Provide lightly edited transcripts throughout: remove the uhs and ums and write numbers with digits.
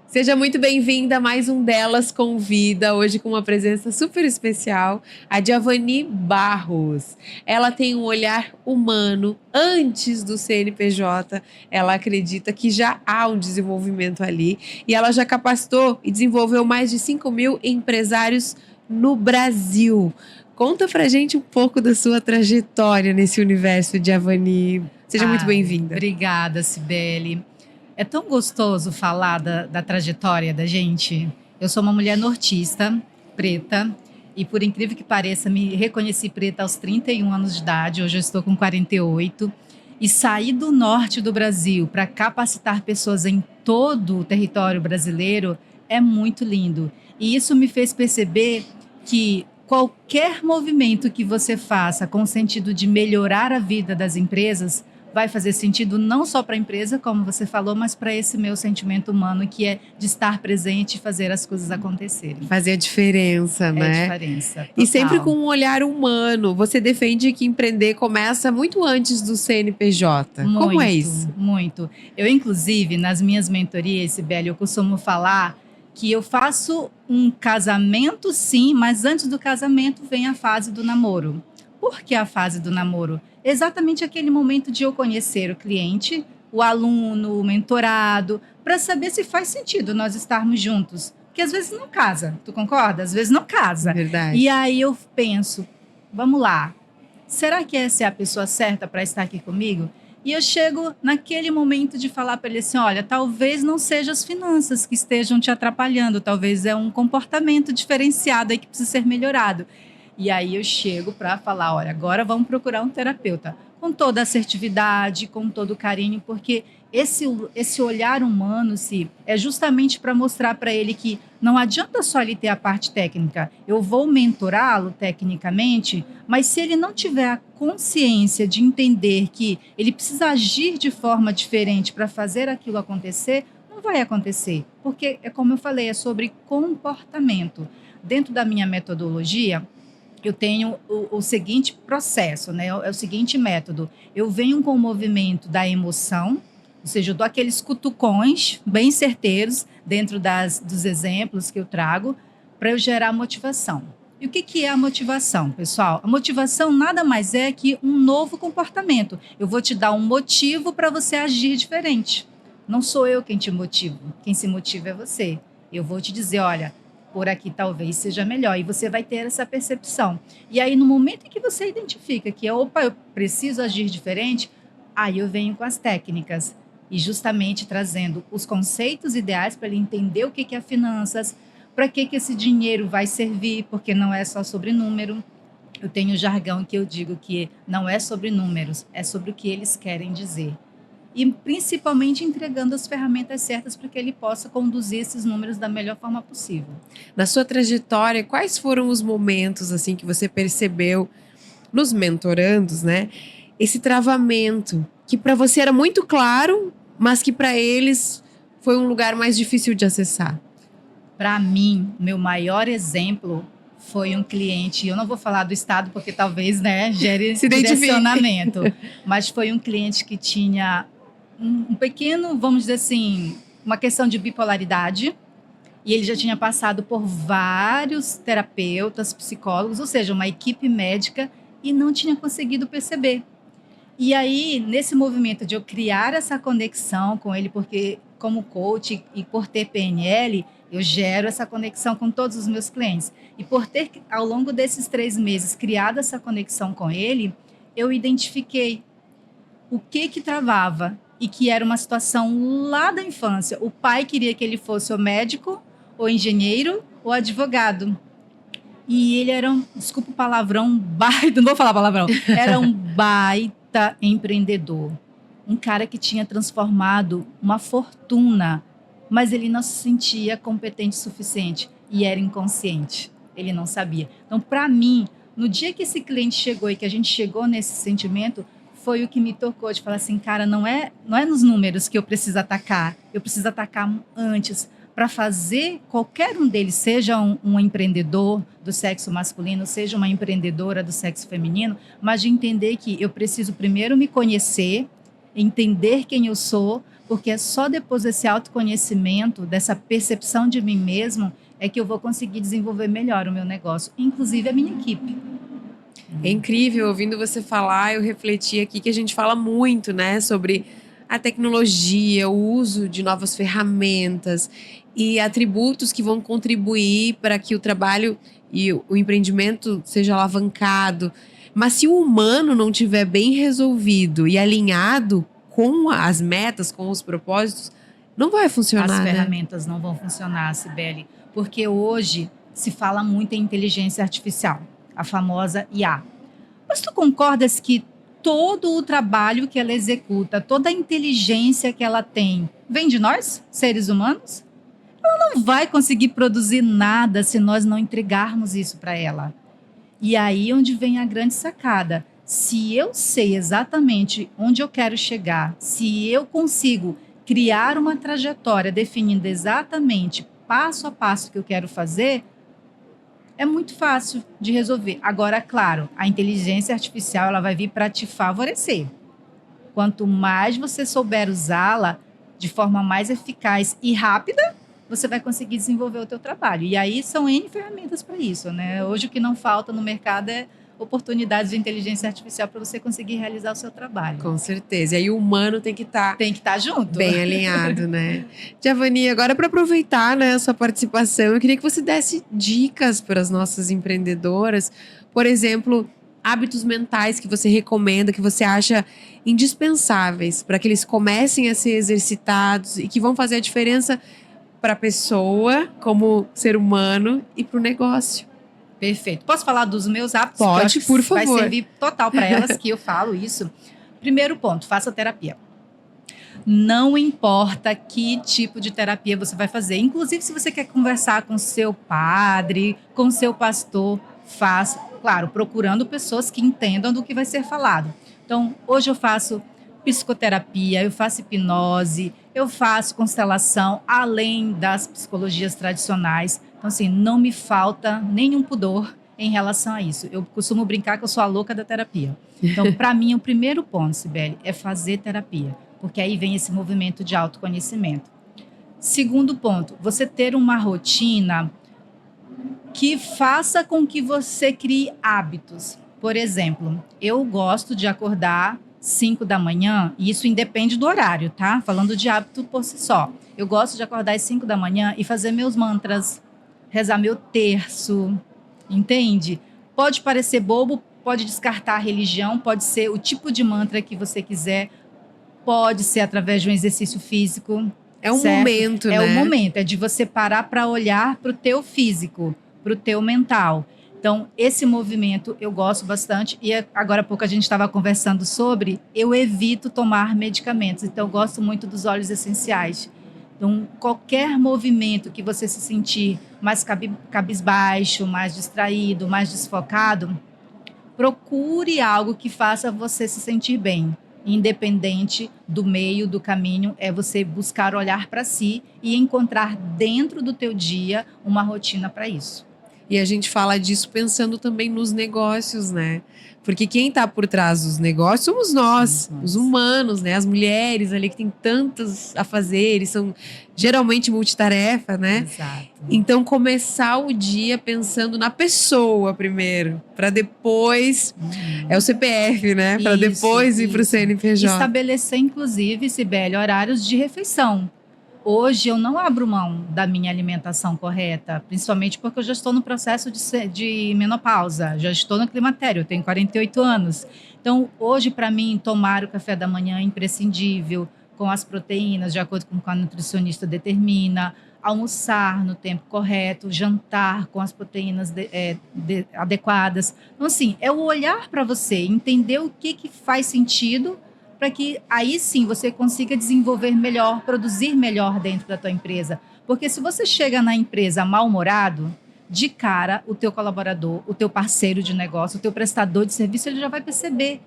Seja muito bem-vinda a mais um Delas Convida, hoje com uma presença super especial, a Diavani Barros. Ela tem um olhar humano antes do CNPJ, ela acredita que já há um desenvolvimento ali e ela já capacitou e desenvolveu mais de 5.000 empresários no Brasil. Conta pra gente um pouco da sua trajetória nesse universo, Diavani. Seja muito bem-vinda. Obrigada, Cibele. É tão gostoso falar da trajetória da gente. Eu sou uma mulher nortista, preta, e por incrível que pareça, me reconheci preta aos 31 anos de idade, hoje eu estou com 48, e sair do norte do Brasil para capacitar pessoas em todo o território brasileiro é muito lindo. E isso me fez perceber que qualquer movimento que você faça com o sentido de melhorar a vida das empresas vai fazer sentido não só para a empresa, como você falou, mas para esse meu sentimento humano, que é de estar presente e fazer as coisas acontecerem. Fazer a diferença, né? É a diferença. Total. E sempre com um olhar humano. Você defende que empreender começa muito antes do CNPJ. Muito, como é isso? Muito. Eu, inclusive, nas minhas mentorias, Sibeli, eu costumo falar que eu faço um casamento, sim, mas antes do casamento vem a fase do namoro. Por que a fase do namoro? Exatamente aquele momento de eu conhecer o cliente, o aluno, o mentorado, para saber se faz sentido nós estarmos juntos. Porque às vezes não casa, tu concorda? Às vezes não casa. Verdade. E aí eu penso, vamos lá, será que essa é a pessoa certa para estar aqui comigo? E eu chego naquele momento de falar para ele assim, olha, talvez não seja as finanças que estejam te atrapalhando, talvez é um comportamento diferenciado aí que precisa ser melhorado. E aí eu chego para falar, olha, agora vamos procurar um terapeuta. Com toda a assertividade, com todo o carinho, porque esse olhar humano é justamente para mostrar para ele que não adianta só ele ter a parte técnica. Eu vou mentorá-lo tecnicamente, mas se ele não tiver a consciência de entender que ele precisa agir de forma diferente para fazer aquilo acontecer, não vai acontecer. Porque, é como eu falei, é sobre comportamento. Dentro da minha metodologia, eu tenho o seguinte processo, né? É o seguinte método. Eu venho com o movimento da emoção, ou seja, eu dou aqueles cutucões bem certeiros dentro dos exemplos que eu trago para eu gerar motivação. E o que é a motivação, pessoal? A motivação nada mais é que um novo comportamento. Eu vou te dar um motivo para você agir diferente. Não sou eu quem te motiva. Quem se motiva é você. Eu vou te dizer, olha, por aqui talvez seja melhor, e você vai ter essa percepção. E aí, no momento em que você identifica que, opa, eu preciso agir diferente, aí eu venho com as técnicas, e justamente trazendo os conceitos ideais para ele entender o que é finanças, para que esse dinheiro vai servir, porque não é só sobre número. Eu tenho jargão que eu digo que não é sobre números, é sobre o que eles querem dizer. E principalmente entregando as ferramentas certas para que ele possa conduzir esses números da melhor forma possível. Na sua trajetória, quais foram os momentos assim que você percebeu nos mentorandos, né? Esse travamento que para você era muito claro, mas que para eles foi um lugar mais difícil de acessar. Para mim, meu maior exemplo foi um cliente, eu não vou falar do estado porque talvez, né, gere direcionamento, mas foi um cliente que tinha um pequeno, vamos dizer assim, uma questão de bipolaridade, e ele já tinha passado por vários terapeutas, psicólogos, ou seja, uma equipe médica, e não tinha conseguido perceber. E aí, nesse movimento de eu criar essa conexão com ele, porque como coach e por ter PNL, eu gero essa conexão com todos os meus clientes. E por ter, ao longo desses 3 meses, criado essa conexão com ele, eu identifiquei o que travava e que era uma situação lá da infância. O pai queria que ele fosse ou médico, ou engenheiro, ou advogado. E ele era desculpa o palavrão, baita, não vou falar palavrão, era um baita empreendedor. Um cara que tinha transformado uma fortuna, mas ele não se sentia competente o suficiente e era inconsciente. Ele não sabia. Então, para mim, no dia que esse cliente chegou e que a gente chegou nesse sentimento, foi o que me tocou de falar assim, cara, não é nos números que eu preciso atacar antes, para fazer qualquer um deles, seja um empreendedor do sexo masculino, seja uma empreendedora do sexo feminino, mas de entender que eu preciso primeiro me conhecer, entender quem eu sou, Porque é só depois desse autoconhecimento, dessa percepção de mim mesmo, é que eu vou conseguir desenvolver melhor o meu negócio, inclusive a minha equipe. É incrível, ouvindo você falar, eu refleti aqui que a gente fala muito, né, sobre a tecnologia, o uso de novas ferramentas e atributos que vão contribuir para que o trabalho e o empreendimento seja alavancado. Mas se o humano não tiver bem resolvido e alinhado com as metas, com os propósitos, não vai funcionar, As né? ferramentas não vão funcionar, Cibele, porque hoje se fala muito em inteligência artificial, a famosa IA. Mas tu concordas que todo o trabalho que ela executa, toda a inteligência que ela tem, vem de nós, seres humanos? Ela não vai conseguir produzir nada se nós não entregarmos isso para ela. E aí onde vem a grande sacada. Se eu sei exatamente onde eu quero chegar, se eu consigo criar uma trajetória definindo exatamente passo a passo o que eu quero fazer, é muito fácil de resolver. Agora, claro, a inteligência artificial ela vai vir para te favorecer. Quanto mais você souber usá-la de forma mais eficaz e rápida, você vai conseguir desenvolver o teu trabalho. E aí são N ferramentas para isso, né? Hoje o que não falta no mercado é oportunidades de inteligência artificial para você conseguir realizar o seu trabalho. Com certeza. E aí o humano tem que estar Tem que estar junto. bem alinhado, né? Giovanni, agora para aproveitar, né, a sua participação, eu queria que você desse dicas para as nossas empreendedoras. Por exemplo, hábitos mentais que você recomenda, que você acha indispensáveis para que eles comecem a ser exercitados e que vão fazer a diferença para a pessoa, como ser humano, e para o negócio. Perfeito. Posso falar dos meus hábitos? Pode, Que eu acho que por favor. Vai servir total para elas que eu falo isso. Primeiro ponto, faça terapia. Não importa que tipo de terapia você vai fazer. Inclusive, se você quer conversar com seu padre, com seu pastor, faça. Claro, procurando pessoas que entendam do que vai ser falado. Então, hoje eu faço psicoterapia, eu faço hipnose, eu faço constelação, além das psicologias tradicionais. Então, assim, não me falta nenhum pudor em relação a isso. Eu costumo brincar que eu sou a louca da terapia. Então, para mim, o primeiro ponto, Cibele, é fazer terapia, porque aí vem esse movimento de autoconhecimento. Segundo ponto, você ter uma rotina que faça com que você crie hábitos. Por exemplo, eu gosto de acordar 5 da manhã, e isso independe do horário, tá? Falando de hábito por si só. Eu gosto de acordar às 5 da manhã e fazer meus mantras, rezar meu terço, entende? Pode parecer bobo, pode descartar a religião, pode ser o tipo de mantra que você quiser, pode ser através de um exercício físico. É um certo? momento, né? É o momento, é de você parar para olhar para o teu físico, para o teu mental. Então, esse movimento eu gosto bastante. E agora há pouco a gente estava conversando sobre, eu evito tomar medicamentos. Então, eu gosto muito dos óleos essenciais. Então, qualquer movimento que você se sentir mais cabisbaixo, mais distraído, mais desfocado, procure algo que faça você se sentir bem. Independente do meio, do caminho, é você buscar olhar para si e encontrar dentro do teu dia uma rotina para isso. E a gente fala disso pensando também nos negócios, né? Porque quem está por trás dos negócios somos nós, os humanos, né? As mulheres ali que tem tantos a fazer e são geralmente multitarefa, né? Exato. Então começar o dia pensando na pessoa primeiro, para depois é o CPF, né? Para depois ir para o CNPJ. Estabelecer, inclusive, Cibele, horários de refeição. Hoje eu não abro mão da minha alimentação correta, principalmente porque eu já estou no processo de menopausa, já estou no climatério, eu tenho 48 anos. Então, hoje, para mim, tomar o café da manhã é imprescindível, com as proteínas, de acordo com o que a nutricionista determina, almoçar no tempo correto, jantar com as proteínas adequadas. Então, assim, é o olhar para você, entender o que faz sentido, para que aí sim você consiga desenvolver melhor, produzir melhor dentro da tua empresa. Porque se você chega na empresa mal-humorado, de cara, o teu colaborador, o teu parceiro de negócio, o teu prestador de serviço, ele já vai perceber.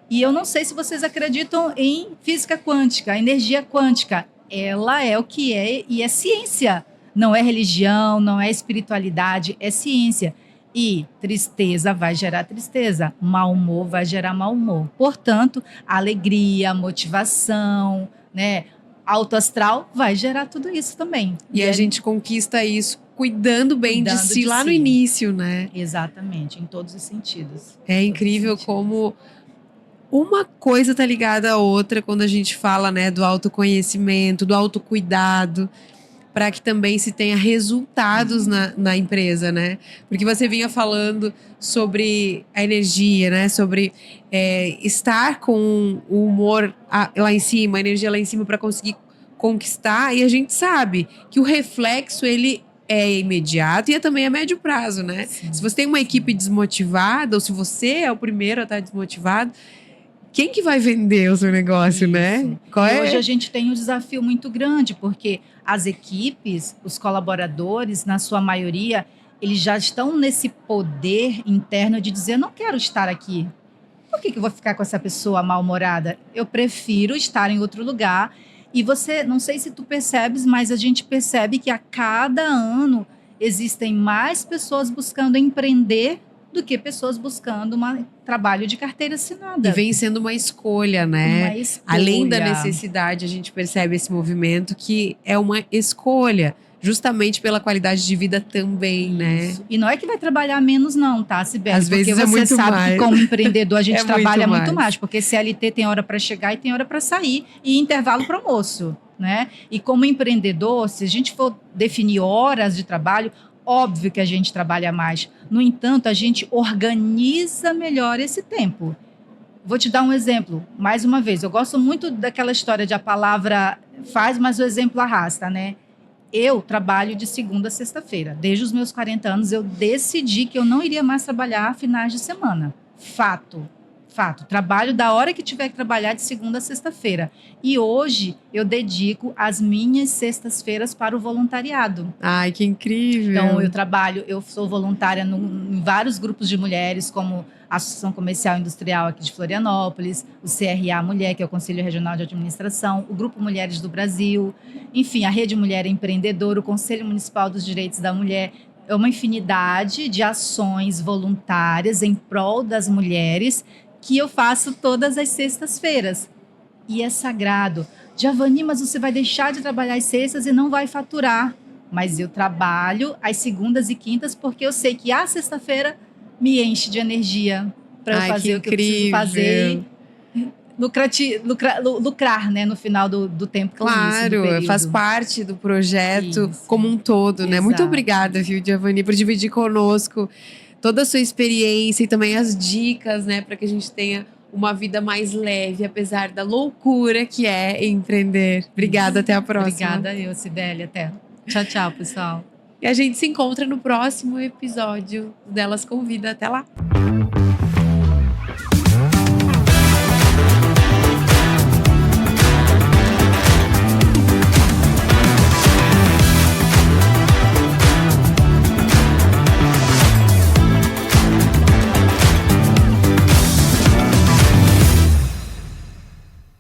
E eu não sei se vocês acreditam em física quântica, energia quântica. Ela é o que é e é ciência. Não é religião, não é espiritualidade, é ciência. E tristeza vai gerar tristeza, mau humor vai gerar mau humor. Portanto, alegria, motivação, né? alto astral, vai gerar tudo isso também. E a gente conquista isso cuidando bem de Cuidando si de lá no si. início, né? Exatamente, em todos os sentidos. É incrível como uma coisa tá ligada à outra quando a gente fala, né, do autoconhecimento, do autocuidado, para que também se tenha resultados na empresa, né? Porque você vinha falando sobre a energia, né? Sobre estar com o humor lá em cima, a energia lá em cima para conseguir conquistar. E a gente sabe que o reflexo, ele é imediato e é também a médio prazo, né? Sim, Se você tem uma equipe desmotivada, ou se você é o primeiro a estar desmotivado, quem que vai vender o seu negócio, né? Isso. Qual E é? hoje a gente tem um desafio muito grande, porque as equipes, os colaboradores, na sua maioria, eles já estão nesse poder interno de dizer: não quero estar aqui. Por que eu vou ficar com essa pessoa mal-humorada? Eu prefiro estar em outro lugar. E você, não sei se tu percebes, mas a gente percebe que a cada ano existem mais pessoas buscando empreender do que pessoas buscando um trabalho de carteira assinada. E vem sendo uma escolha, né? Uma escolha. Além da necessidade, a gente percebe esse movimento que é uma escolha, justamente pela qualidade de vida também, né? Isso. E não é que vai trabalhar menos, não, tá, Sibeli? Às vezes porque é você muito sabe mais. que como empreendedor a gente É trabalha muito muito mais. mais, porque CLT tem hora para chegar e tem hora para sair, e intervalo para almoço, né? E como empreendedor, se a gente for definir horas de trabalho, óbvio que a gente trabalha mais. No entanto, a gente organiza melhor esse tempo. Vou te dar um exemplo, mais uma vez. Eu gosto muito daquela história de a palavra faz, mas o exemplo arrasta, né? Eu trabalho de segunda a sexta-feira. Desde os meus 40 anos, eu decidi que eu não iria mais trabalhar finais de semana. Fato. Fato. Trabalho da hora que tiver que trabalhar de segunda a sexta-feira. E hoje eu dedico as minhas sextas-feiras para o voluntariado. Ai, que incrível. Então, eu sou voluntária em vários grupos de mulheres, como a Associação Comercial e Industrial aqui de Florianópolis, o CRA Mulher, que é o Conselho Regional de Administração, o Grupo Mulheres do Brasil, enfim, a Rede Mulher Empreendedora, o Conselho Municipal dos Direitos da Mulher. É uma infinidade de ações voluntárias em prol das mulheres que eu faço todas as sextas-feiras. E é sagrado. Giovanni, mas você vai deixar de trabalhar às sextas e não vai faturar. Mas eu trabalho às segundas e quintas porque eu sei que a sexta-feira me enche de energia para eu fazer o que eu preciso fazer e lucrar, né, no final do tempo. Claro, faz parte do projeto Isso. como um todo, né? Exato. Muito obrigada, viu, Giovanni, por dividir conosco toda a sua experiência e também as dicas, né, para que a gente tenha uma vida mais leve, apesar da loucura que é empreender. Obrigada, até a próxima. Obrigada eu, Sibeli, até. Tchau, tchau, pessoal. E a gente se encontra no próximo episódio Delas Convida. Até lá!